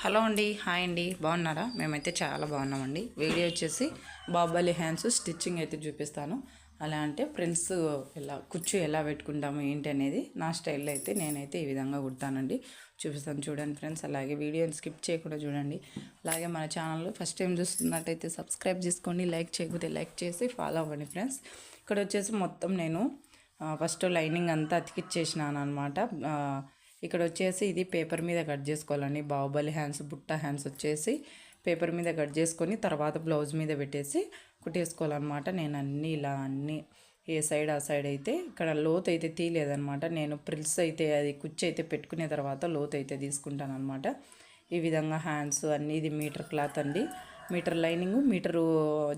Hello అండి, hi అండి, బాగున్నారా? మేమైతే చాలా బాగున్నామండి. వీడియో వచ్చేసి బాహుబలి హ్యాండ్స్ స్టిచ్చింగ్ అయితే చూపిస్తాను. అలా అంటే ప్రిల్స్ కుచ్చు ఎలా పెట్టుకుంటాము ఏంటి అనేది నా స్టైల్లో అయితే నేనైతే ఈ విధంగా కుడతానండి. చూపిస్తాను చూడండి ఫ్రెండ్స్. అలాగే వీడియోని స్కిప్ చేయకుండా చూడండి. అలాగే మన ఛానల్ ఫస్ట్ టైం చూస్తున్నట్టయితే సబ్స్క్రైబ్ చేసుకోండి, లైక్ చేయకపోతే లైక్ చేసి ఫాలో అవ్వండి ఫ్రెండ్స్. ఇక్కడ వచ్చేసి మొత్తం నేను ఫస్ట్ లైనింగ్ అంతా అతికిచ్చేసినాను అనమాట. ఇక్కడ వచ్చేసి ఇది పేపర్ మీద కట్ చేసుకోవాలండి. బాహుబలి హ్యాండ్స్, బుట్ట హ్యాండ్స్ వచ్చేసి పేపర్ మీద కట్ చేసుకొని తర్వాత బ్లౌజ్ మీద పెట్టేసి కుట్టేసుకోవాలన్నమాట. నేను అన్నీ ఏ సైడ్ ఆ సైడ్ అయితే ఇక్కడ లోతు అయితే తీయలేదనమాట. నేను ప్రిల్స్ అయితే అది కుచ్చి అయితే పెట్టుకునే తర్వాత లోతు అయితే తీసుకుంటాను అనమాట. ఈ విధంగా హ్యాండ్స్ అన్నీ, ఇది మీటర్ క్లాత్ అండి, metre lining, metre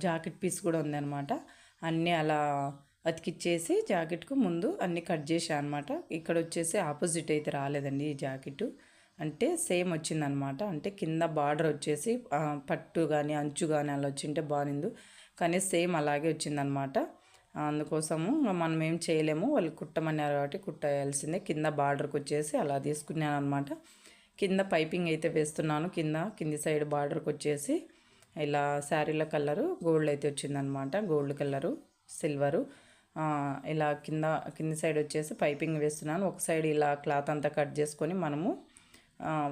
jacket piece కూడా ఉందన్నమాట. అన్నీ అలా అతికిచ్చేసి జాకెట్కు ముందు అన్నీ కట్ చేసాను అనమాట. ఇక్కడ వచ్చేసి ఆపోజిట్ అయితే రాలేదండి ఈ జాకెట్, అంటే సేమ్ వచ్చిందనమాట. అంటే కింద బార్డర్ వచ్చేసి పట్టు కానీ అంచు కానీ అలా వచ్చింటే బాగుంది, కానీ సేమ్ అలాగే వచ్చిందనమాట. అందుకోసము మనం ఏం చేయలేము, వాళ్ళు కుట్టమన్నారు కాబట్టి కుట్టేయాల్సిందే. కింద బార్డర్కి వచ్చేసి అలా తీసుకున్నాను అనమాట. కింద పైపింగ్ అయితే వేస్తున్నాను. కింది సైడ్ బార్డర్కి వచ్చేసి ఇలా శారీల కలరు గోల్డ్ అయితే వచ్చిందనమాట. గోల్డ్ కలరు, సిల్వరు, ఇలా కింది సైడ్ వచ్చేసి పైపింగ్ వేస్తున్నాను. ఒక సైడ్ ఇలా క్లాత్ అంతా కట్ చేసుకొని మనము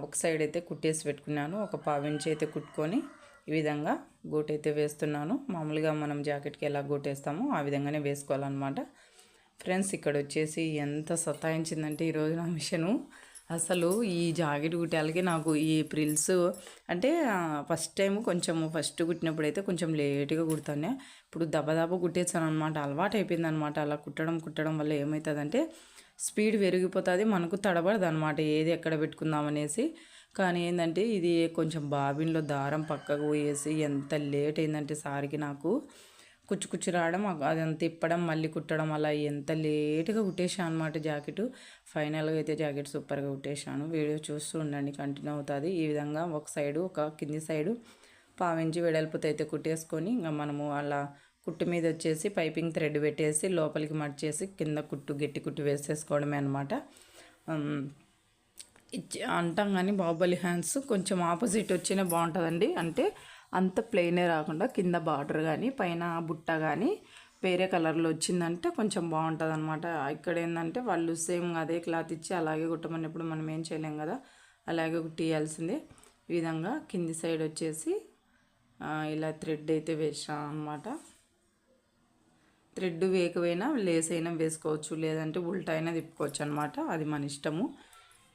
ఒక సైడ్ అయితే కుట్టేసి పెట్టుకున్నాను. ఒక పావించి అయితే కుట్టుకొని ఈ విధంగా గోటు అయితే వేస్తున్నాను. మామూలుగా మనం జాకెట్కి ఎలా గోటేస్తామో ఆ విధంగానే వేసుకోవాలన్నమాట. ఫ్రెండ్స్ ఇక్కడ వచ్చేసి ఎంత సతాయించిందంటే ఈరోజు నా మిషను, అసలు ఈ జాకెట్ కుట్టాలకి నాకు ఈ ప్రిల్స్ అంటే ఫస్ట్ కుట్టినప్పుడు అయితే కొంచెం లేట్గా కుడతానే. ఇప్పుడు దబదబ కుట్టేసాను అనమాట. అలవాటు అయిపోయింది అనమాట. అలా కుట్టడం వల్ల ఏమవుతుందంటే స్పీడ్ పెరిగిపోతుంది, మనకు తడబడదు అనమాట ఏది ఎక్కడ పెట్టుకుందామనేసి. కానీ ఏంటంటే ఇది కొంచెం బాబిన్లో దారం పక్కకు పోయేసి ఎంత లేట్ అయిందంటే సారికి నాకు కుచ్చు రావడం, అదంతా తిప్పడం, మళ్ళీ కుట్టడం, అలా ఎంత లేట్గా కుట్టేసాను అనమాట జాకెట్. ఫైనల్గా అయితే జాకెట్ సూపర్గా కుట్టేసాను. వీడియో చూస్తూ ఉండండి, కంటిన్యూ అవుతుంది. ఈ విధంగా ఒక కింది సైడు పావించి వెడల్పుతో అయితే కుట్టేసుకొని ఇంకా మనము అలా కుట్టు మీద వచ్చేసి పైపింగ్ థ్రెడ్ పెట్టేసి లోపలికి మడిచేసి కింద గట్టి కుట్టు వేసేసుకోవడమే అనమాట. అంటాం కానీ బాహుబలి హ్యాండ్స్ కొంచెం ఆపోజిట్ వచ్చినా బాగుంటుందండి. అంటే అంత ప్లెయినే రాకుండా కింద బార్డర్ కానీ పైన బుట్ట కానీ వేరే కలర్లో వచ్చిందంటే కొంచెం బాగుంటుంది అనమాట. ఇక్కడ ఏంటంటే వాళ్ళు సేమ్ అదే క్లాత్ ఇచ్చి అలాగే కుట్టమన్నప్పుడు మనం ఏం చేయలేం కదా, అలాగే కుట్టియాల్సిందే. ఈ విధంగా కింది సైడ్ వచ్చేసి ఇలా థ్రెడ్ అయితే వేసాం అనమాట. థ్రెడ్ వేయకపోయినా లేస్ అయినా వేసుకోవచ్చు, లేదంటే ఉల్టా అయినా తిప్పుకోవచ్చు అనమాట, అది మన ఇష్టము.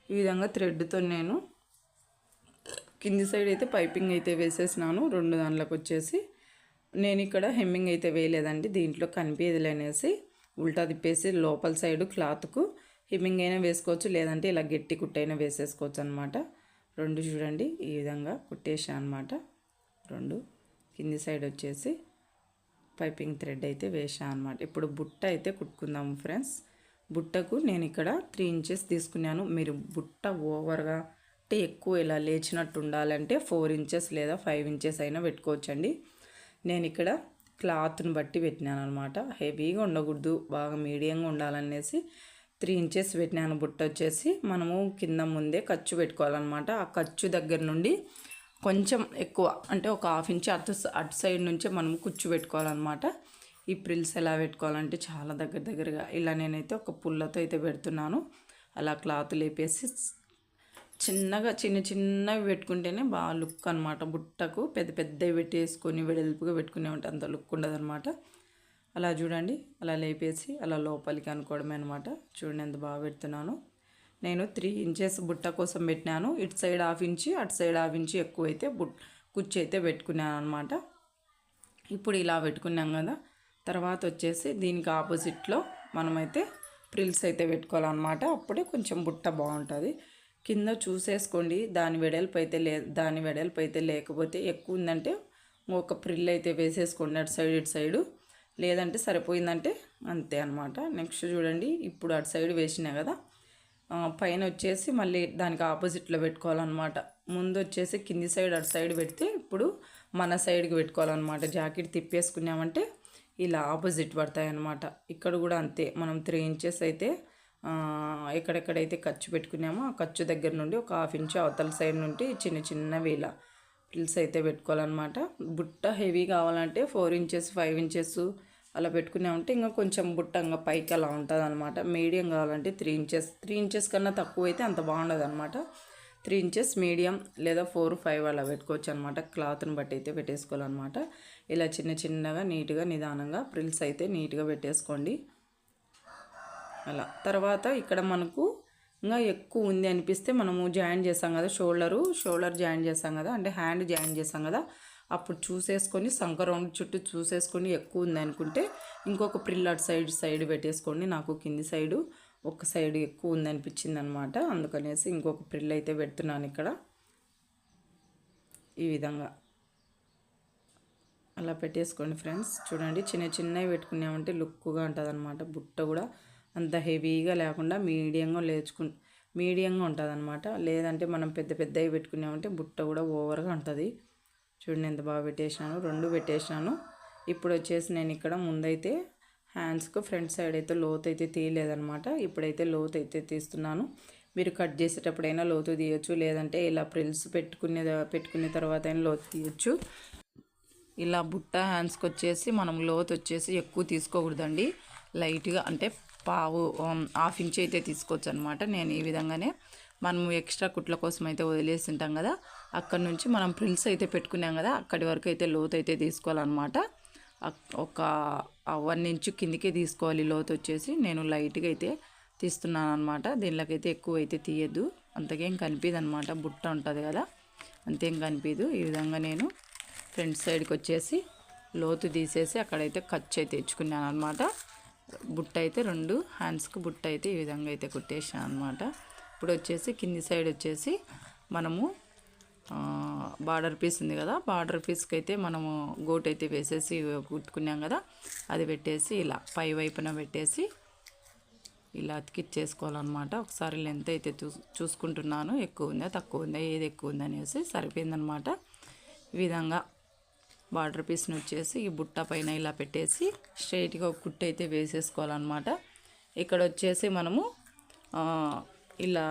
ఈ విధంగా థ్రెడ్తో నేను కింది సైడ్ అయితే పైపింగ్ అయితే వేసేసినాను. రెండు దాంట్లోకి వచ్చేసి నేను ఇక్కడ హెమ్మింగ్ అయితే వేయలేదండి, దీంట్లో కనిపించలేనేసి ఉల్టా తిప్పేసి లోపల సైడు క్లాత్కు హెమ్మింగ్ అయినా వేసుకోవచ్చు, లేదంటే ఇలా గట్టి కుట్టైనా వేసేసుకోవచ్చు అనమాట. రెండు చూడండి ఈ విధంగా కుట్టేసా అనమాట. రెండు కింది సైడ్ వచ్చేసి పైపింగ్ థ్రెడ్ అయితే వేసా అనమాట. ఇప్పుడు బుట్ట అయితే కుట్టుకుందాము ఫ్రెండ్స్. బుట్టకు నేను ఇక్కడ 3 ఇంచెస్ తీసుకున్నాను. మీరు బుట్ట ఓవర్గా అంటే ఎక్కువ ఇలా లేచినట్టు ఉండాలంటే 4 ఇంచెస్ లేదా 5 ఇంచెస్ అయినా పెట్టుకోవచ్చండి. నేను ఇక్కడ క్లాత్ని బట్టి పెట్టినాను అనమాట. హెవీగా ఉండకూడదు, బాగా మీడియంగా ఉండాలనేసి 3 ఇంచెస్ పెట్టినాను. బుట్ట వచ్చేసి మనము కింద ముందే ఖర్చు పెట్టుకోవాలన్నమాట. ఆ ఖర్చు దగ్గర నుండి కొంచెం ఎక్కువ అంటే ఒక 1/2 ఇంచ్ అటు సైడ్ నుంచే మనం కుచ్చు పెట్టుకోవాలన్నమాట. ఈ ప్రిల్స్ ఎలా పెట్టుకోవాలంటే చాలా దగ్గరగా ఇలా నేనైతే ఒక పుల్లతో అయితే పెడుతున్నాను. అలా క్లాత్ లేపేసి చిన్నవి పెట్టుకుంటేనే బాగా లుక్ అనమాట. బుట్టకు పెద్దవి పెట్టేసుకొని వెడల్పుగా పెట్టుకునే ఉంటే అంత లుక్ ఉండదు అనమాట. అలా చూడండి, అలా లేపేసి అలా లోపలికి అనుకోవడమే అనమాట. చూడండి ఎంత బాగా పెడుతున్నాను. నేను 3 ఇంచెస్ బుట్ట కోసం పెట్టినాను. ఇటు సైడ్ 1/2 ఇంచు, అటు సైడ్ 1/2 ఇంచు ఎక్కువైతే కుచ్చు అయితే పెట్టుకున్నాను అనమాట. ఇప్పుడు ఇలా పెట్టుకున్నాం కదా, తర్వాత వచ్చేసి దీనికి ఆపోజిట్లో మనమైతే ప్రిల్స్ అయితే పెట్టుకోవాలన్నమాట. అప్పుడే కొంచెం బుట్ట బాగుంటుంది. కింద చూసేసుకోండి, దాని వెడల్పు అయితే లేకపోతే ఎక్కువ ఉందంటే ఒక ప్రిల్ అయితే వేసేసుకోండి అటు సైడ్ ఇటు సైడు, లేదంటే సరిపోయిందంటే అంతే అనమాట. నెక్స్ట్ చూడండి, ఇప్పుడు అటు సైడ్ వేసినా కదా, పైన వచ్చేసి మళ్ళీ దానికి ఆపోజిట్లో పెట్టుకోవాలన్నమాట. ముందు వచ్చేసి కింది సైడ్ అటు సైడ్ పెడితే ఇప్పుడు మన సైడ్కి పెట్టుకోవాలన్నమాట. జాకెట్ తిప్పేసుకున్నామంటే ఇలా ఆపోజిట్ పడతాయి అన్నమాట. ఇక్కడ కూడా అంతే, మనం 3 ఇంచెస్ అయితే ఎక్కడెక్కడైతే ఖర్చు పెట్టుకున్నామో ఆ ఖర్చు దగ్గర నుండి ఒక 1/2 ఇంచు అవతల సైడ్ నుండి చిన్న చిన్నవి ఇలా ఫ్రిల్స్ అయితే పెట్టుకోవాలన్నమాట. బుట్ట హెవీ కావాలంటే 4 ఇంచెస్ 5 ఇంచెస్ అలా పెట్టుకున్నామంటే ఇంకా కొంచెం బుట్ట ఇంకా పైకి అలా ఉంటుంది అనమాట. మీడియం కావాలంటే 3 ఇంచెస్ కన్నా తక్కువ అయితే అంత బాగుండదు అనమాట. 3 ఇంచెస్ మీడియం లేదా 4 5 అలా పెట్టుకోవచ్చు అనమాట. క్లాత్ని బట్టి అయితే పెట్టేసుకోవాలన్నమాట. ఇలా చిన్న చిన్నగా నీట్గా నిదానంగా ఫ్రిల్స్ అయితే నీట్గా పెట్టేసుకోండి. అలా తర్వాత ఇక్కడ మనకు ఇంకా ఎక్కువ ఉంది అనిపిస్తే మనము జాయిన్ చేస్తాం కదా, షోల్డర్ జాయిన్ చేస్తాం కదా, అంటే హ్యాండ్ జాయిన్ చేస్తాం కదా, అప్పుడు చూసేసుకొని సంక రౌండ్ చుట్టూ చూసేసుకొని ఎక్కువ ఉంది అనుకుంటే ఇంకొక ప్రిల్ అటు సైడ్ పెట్టేసుకోండి. నాకు కింది సైడు ఒక సైడ్ ఎక్కువ ఉంది అనిపించింది అనమాట. అందుకనేసి ఇంకొక ప్రిల్ అయితే పెడుతున్నాను ఇక్కడ. ఈ విధంగా అలా పెట్టేసుకోండి ఫ్రెండ్స్. చూడండి చిన్న చిన్నవి పెట్టుకున్నామంటే లుక్గా ఉంటుంది అనమాట. బుట్ట కూడా అంత హెవీగా లేకుండా మీడియంగా ఉంటుంది అనమాట. లేదంటే మనం పెద్దవి పెట్టుకున్నామంటే బుట్ట కూడా ఓవర్గా ఉంటుంది. చూడండి ఎంత బాగా పెట్టేసినాను, 2 పెట్టేసినాను. ఇప్పుడు వచ్చేసి నేను ఇక్కడ ముందైతే హ్యాండ్స్కు ఫ్రంట్ సైడ్ అయితే లోతు అయితే తీయలేదనమాట. ఇప్పుడైతే లోతు అయితే తీస్తున్నాను. మీరు కట్ చేసేటప్పుడైనా లోతు తీయచ్చు, లేదంటే ఇలా ప్రిల్స్ పెట్టుకునే తర్వాత అయినా లోతు తీయచ్చు. ఇలా బుట్ట హ్యాండ్స్కి వచ్చేసి మనం లోతు వచ్చేసి ఎక్కువ తీసుకోకూడదండి. లైట్గా అంటే 1/2 ఇంచ్ అయితే తీసుకోవచ్చు అనమాట. నేను ఈ విధంగానే మనము ఎక్స్ట్రా కుట్ల కోసం అయితే వదిలేసి ఉంటాం కదా, అక్కడ నుంచి మనం ప్రిల్స్ అయితే పెట్టుకున్నాం కదా, అక్కడి వరకు అయితే లోతు అయితే తీసుకోవాలన్నమాట. ఒక 1 ఇంచ్ కిందికే తీసుకోవాలి లోతు వచ్చేసి. నేను లైట్గా అయితే తీస్తున్నాను అనమాట. దీనిలోకైతే ఎక్కువ అయితే తీయద్దు, అంతకేం కనిపించదు అనమాట. బుట్ట ఉంటుంది కదా, అంతేం కనిపించదు. ఈ విధంగా నేను ఫ్రంట్ సైడ్కి వచ్చేసి లోతు తీసేసి అక్కడైతే ఖర్చు అయితే తెచ్చుకున్నాను అనమాట. బుట్ట అయితే 2 హ్యాండ్స్కి బుట్ట అయితే ఈ విధంగా అయితే కుట్టేసాను అనమాట. ఇప్పుడు వచ్చేసి కింది సైడ్ వచ్చేసి మనము బార్డర్ పీస్ ఉంది కదా, బార్డర్ పీస్కి అయితే మనము గోట్ అయితే వేసేసి కుట్టుకున్నాం కదా, అది పెట్టేసి ఇలా పై వైపున పెట్టేసి ఇలా అతికిచ్చేసుకోవాలన్నమాట. ఒకసారి లెంత్ అయితే చూసుకుంటున్నాను, ఎక్కువ ఉందా తక్కువ ఉందా ఏది ఎక్కువ ఉందా అనేసి. సరిపోయిందనమాట. ఈ విధంగా బార్డర్ పీస్ని వచ్చేసి ఈ బుట్ట పైన ఇలా పెట్టేసి స్ట్రైట్గా ఒక కుట్టు అయితే వేసేసుకోవాలన్నమాట. ఇక్కడ వచ్చేసి మనము ఇలా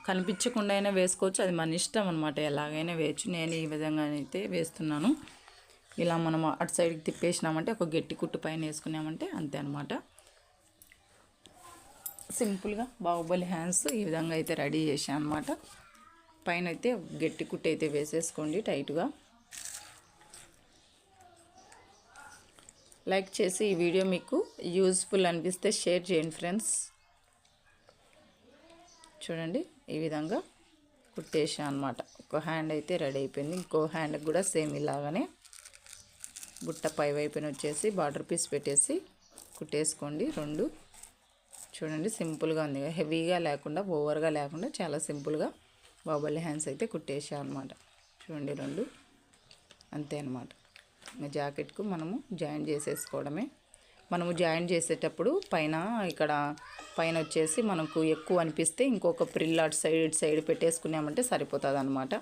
కనిపించకుండా అయినా వేసుకోవచ్చు, అది మన ఇష్టం అనమాట. ఎలాగైనా వేయచ్చు. నేను ఈ విధంగా అయితే వేస్తున్నాను. ఇలా మనం అటు సైడ్కి తిప్పేసినామంటే ఒక గట్టి కుట్టు పైన వేసుకున్నామంటే అంతే అనమాట. సింపుల్గా బాహుబలి హ్యాండ్స్ ఈ విధంగా అయితే రెడీ చేసాను అనమాట. పైన అయితే గట్టి కుట్టు అయితే వేసేసుకోండి టైట్గా. లైక్ చేసి ఈ వీడియో మీకు యూజ్ఫుల్ అనిపిస్తే షేర్ చేయండి ఫ్రెండ్స్. చూడండి ఈ విధంగా కుట్టేసాను అనమాట. ఒక హ్యాండ్ అయితే రెడీ అయిపోయింది. ఇంకో హ్యాండ్కి కూడా సేమ్ ఇలాగనే బుట్ట పై వైపున వచ్చేసి బార్డర్ పీస్ పెట్టేసి కుట్టేసుకోండి 2. చూడండి సింపుల్గా ఉంది, హెవీగా లేకుండా ఓవర్గా లేకుండా చాలా సింపుల్గా బాహుబలి హ్యాండ్స్ అయితే కుట్టేసాను అనమాట. చూడండి 2 అంతే అనమాట. ఇంకా జాకెట్కు మనము జాయిన్ చేసేసుకోవడమే. మనము జాయిన్ చేసేటప్పుడు ఇక్కడ పైన వచ్చేసి మనకు ఎక్కువ అనిపిస్తే ఇంకొక ప్రిల్ అటు సైడ్ పెట్టేసుకున్నామంటే సరిపోతుంది అనమాట.